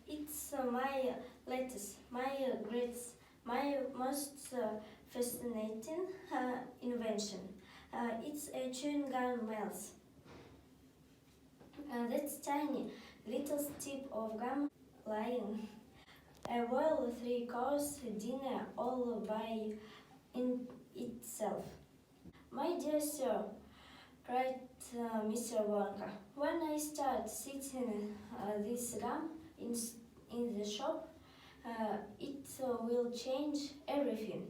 It's my latest, my greatest, my most fascinating invention. It's a chewing gum mouse. That's tiny little strip of gum lying. A whole three-course dinner all by in itself. My dear sir, cried Mr. Wonka, when I start sitting this gum in the shop, it will change everything.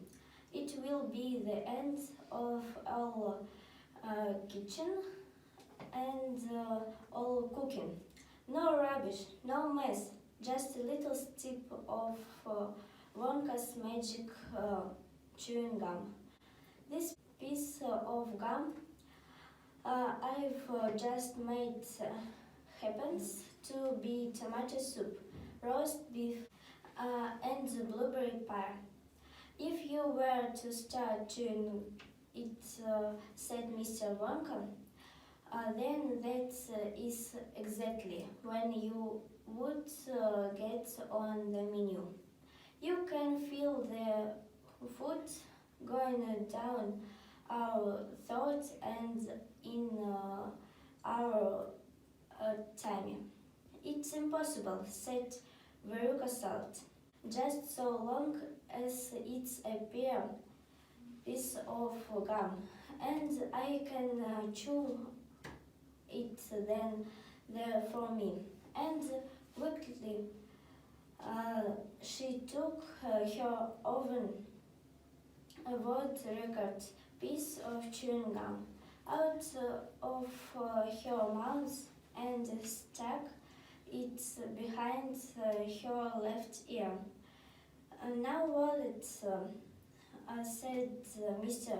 It will be the end of our kitchen and all cooking. No rubbish, no mess, just a little strip of Wonka's magic chewing gum. This piece of gum I've just made happens to be tomato soup, roast beef, and blueberry pie. If you were to start chewing it, said Mr. Wonka, then that is exactly when you would get on the menu. You can feel the food going down our throat and in our tummy. It's impossible, said Veruca Salt. Just so long as it's a piece of gum, and I can chew it then there for me. And quickly she took her oven world record piece of chewing gum out of her mouth and stuck it behind her left ear. Now Wallet, said Mr.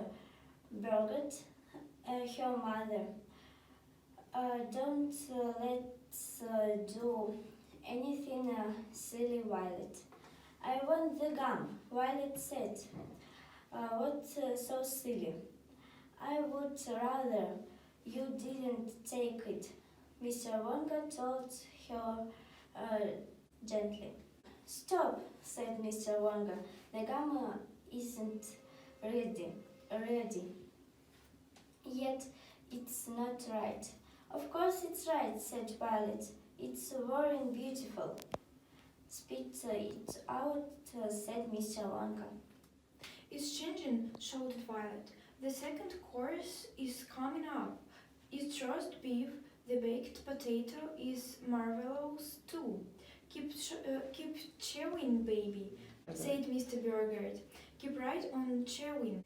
Burgett, her mother, don't let's do anything silly, Violet. I want the gum, Violet said. What so silly? I would rather you didn't take it, Mr. Wonka told her gently. Stop, said Mr. Wonka. The gum isn't ready. Yet it's not right. Of course it's right, said Violet. It's very beautiful. Spit it out, said Mr. Wonka. It's changing, shouted Violet. The second course is coming up. It's roast beef. The baked potato is marvelous too. Keep chewing, baby, said Mr. Burgard. Keep right on chewing.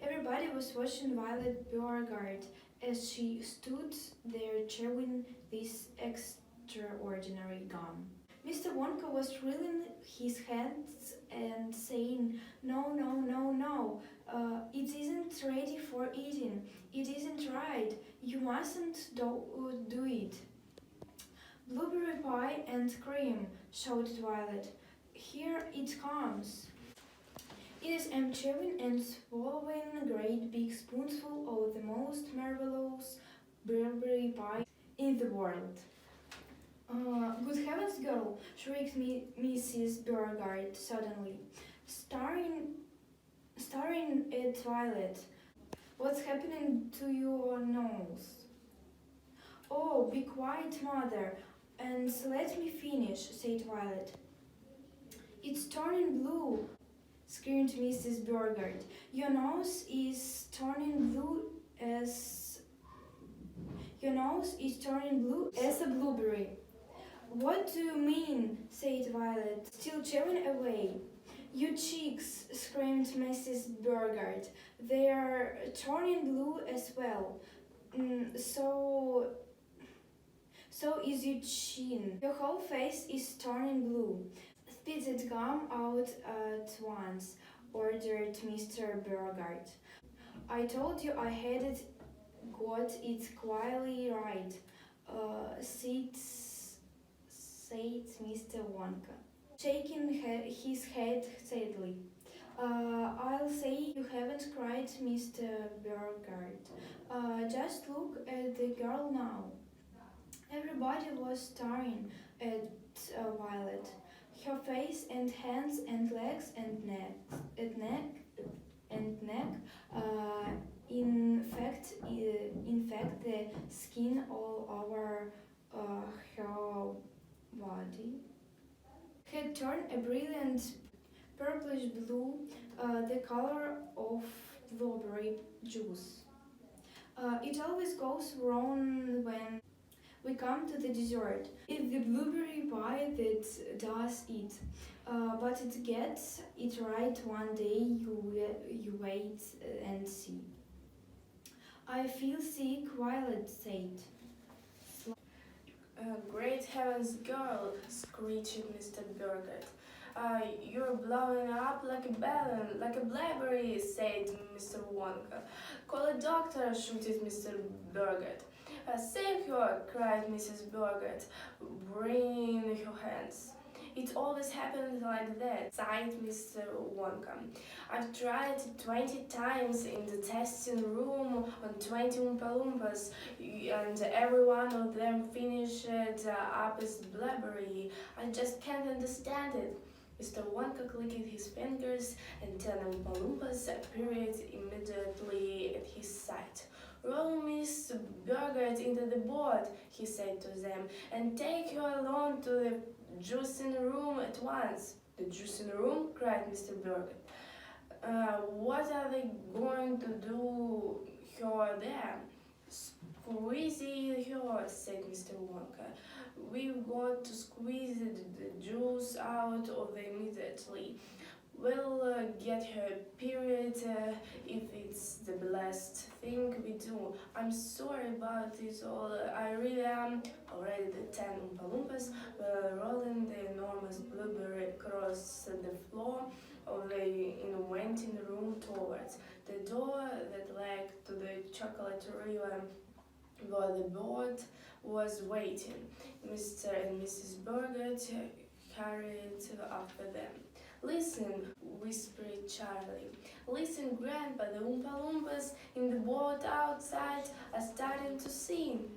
Everybody was watching Violet Beauregard as she stood there chewing this extraordinary gum. Mr. Wonka was wringing his hands and saying, No, no, no, no, it isn't ready for eating. It isn't right. You mustn't do it. Blueberry pie and cream, shouted Violet. Here it comes. Yes, I'm chewing and swallowing a great big spoonful of the most marvelous blueberry pie in the world. Good heavens, girl, shrieked Mrs. Beauregard suddenly, staring at Violet. What's happening to your nose? Oh, be quiet, mother, and let me finish, said Violet. It's turning blue, screamed Mrs. Beauregard. Your nose is turning blue as a blueberry. What do you mean? Said Violet, still chewing away. You cheeks, screamed Mrs. Beauregard. They're turning blue as well. So is your chin. Your whole face is turning blue. Spit that gum out at once, ordered Mr. Beauregard. I told you I hadn't got it quietly right, said Mr. Wonka, shaking his head sadly. I'll say you haven't cried, Mr. Beauregard. Just look at the girl now. Everybody was staring at legs and neck. In fact, the skin all over her body had turned a brilliant purplish blue, the color of blueberry juice. It always goes wrong when we come to the dessert. It's the blueberry pie that does it, but it gets it right one day. You wait and see. I feel sick, Violet said. Great heavens, girl, screeched Mr. Burgett. You're blowing up like a balloon, like a blackberry, said Mr. Wonka. Call a doctor, shouted Mr. Burgett. Save her, cried Mrs. Burgett, wringing her hands. It always happens like that, sighed Mr. Wonka. I've tried 20 times in the testing room on 20 Oompa Loompas, and every one of them finished up as blackberry. I just can't understand it. Mr. Wonka clicked his fingers, and 10 Oompa Loompas appeared immediately at his side. Roll Miss Burgett into the boat, he said to them, and take her along to the juicing room at once. The juicing room? Cried Mr. Burgett. What are they going to do her there? Squeeze her, said Mr. Wonka. We've got to squeeze the juice out of them immediately. We'll get her period if it's the last thing we do. I'm sorry about it all. I really am. Already the 10 Oompa Loompas were rolling the enormous blueberry across the floor of the waiting room towards the door that led to the chocolate river where the boat was waiting. Mr. and Mrs. Burgett hurried after them. Listen, whispered Charlie. Listen, Grandpa, the Oompa Loompas in the boat outside are starting to sing.